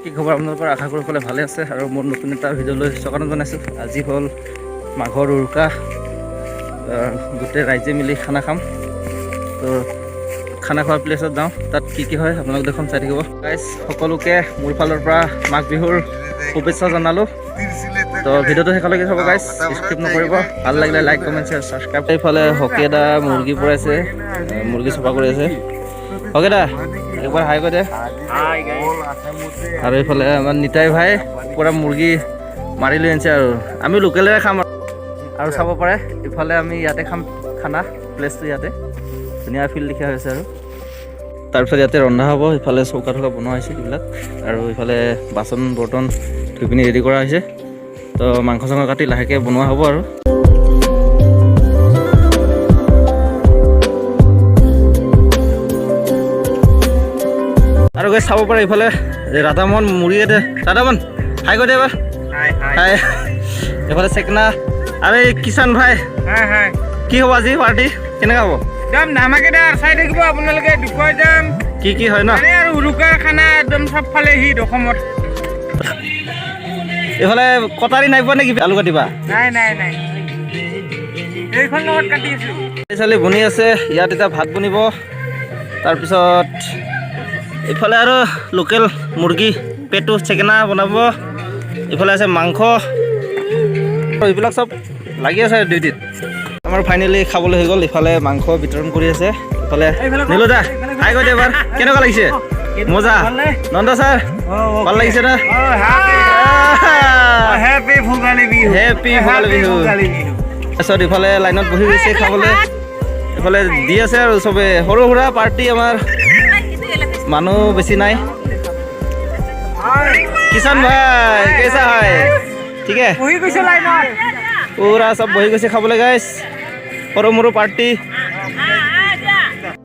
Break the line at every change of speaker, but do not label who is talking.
কি খবৰ আপোনালোকৰ? আশা কৰোঁ সকলোৱে ভালে আছে আৰু মোৰ নতুন এটা ভিডিঅ'লৈ স্বাগতম জনাইছোঁ। আজি হ'ল মাঘৰ উৰুকা, গোটেই ৰাইজে মিলি খানা খাম। তো খানা খোৱাৰ প্লেচত যাওঁ, তাত কি কি হয় আপোনালোক দেখোন চাই থাকিব। গাইজ, সকলোকে মোৰ ফালৰ পৰা মাঘ বিহুৰ শুভেচ্ছা জনালোঁ। তো ভিডিঅ'টো শেষলৈকে চাব গাইজ, স্কিপ নকৰিব। ভাল লাগিলে লাইক, কমেণ্ট, শ্বেয়াৰ, ছাবস্ক্ৰাইব। এইফালে হকেদা মুৰ্গী পৰাইছে, মুৰ্গী চফা কৰি আছে। হকেদা একবাৰ হাই কৈ দে। আৰু এইফালে আমাৰ নিতাই ভাই পূৰা মুৰ্গী মাৰি লৈ আনিছে আৰু আমি লোকেলেৰে খাম আৰু চাব পাৰে। ইফালে আমি ইয়াতে খাম খানা, প্লেচটো ইয়াতে ধুনীয়া ফিল্ড লিখা হৈছে আৰু তাৰপিছত ইয়াতে ৰন্ধা হ'ব। ইফালে চৌকা থকা বনোৱা হৈছে এইবিলাক, আৰু ইফালে বাচন বৰ্তন ধুই পিনি ৰেডি কৰা হৈছে। তো মাংস চাংস কাটি লাহেকৈ বনোৱা হ'ব আৰু গৈ চাব পাৰে। ইফালে ৰাধামোহন মুড়ি দে, ৰাধামোহন হাই কৈ দে এবাৰ। হাই। এইফালে চেকনা আৰু এই কিষাণ ভাই। কি হ'ব আজি পাৰ্টি? কেনেকুৱা হ'ব?
একদম ধামাকেদাৰ, চাই থাকিব আপোনালোকে। দুপৰ যাম
কি হয় ন?
আৰু উৰুকাৰ খানা একদম চবফালে হিট অসমত।
এইফালে কটাৰী নাই পোৱা নেকি আলু কাটিবা?
নাই এইখন লগত কাটি আছো।
চালি বনি আছে ইয়াত, এতিয়া ভাত বনিব। তাৰপিছত এইফালে আৰু লোকেল মুৰ্গী পেটু চেকেনা বনাব। ইফালে আছে মাংস, এইবিলাক চব লাগি আছে ডিউটিত। আমাৰ ফাইনেলি খাবলৈ হৈ গ'ল। ইফালে মাংস বিতৰণ কৰি আছে। ইফালে নিলো দা হাই কৈ দে এবাৰ। কেনেকুৱা লাগিছে? মজা নন্দ ছাৰ, ভাল লাগিছে না?
হেপী ভোগালী বিহু।
হেপী ভোগালী বিহু। তাৰপিছত ইফালে লাইনত বহি গৈছে খাবলৈ। ইফালে দি আছে আৰু চবে সৰু সুৰা পাৰ্টি। আমাৰ মানুহ বেছি নাই। কিষাণ ভাই কেইচা হয়? ঠিক আছে,
বহি গৈছে লাইনত।
পুৰা চব বহি গৈছে খাবলৈ গাইছ। সৰু মৰু পাৰ্টি।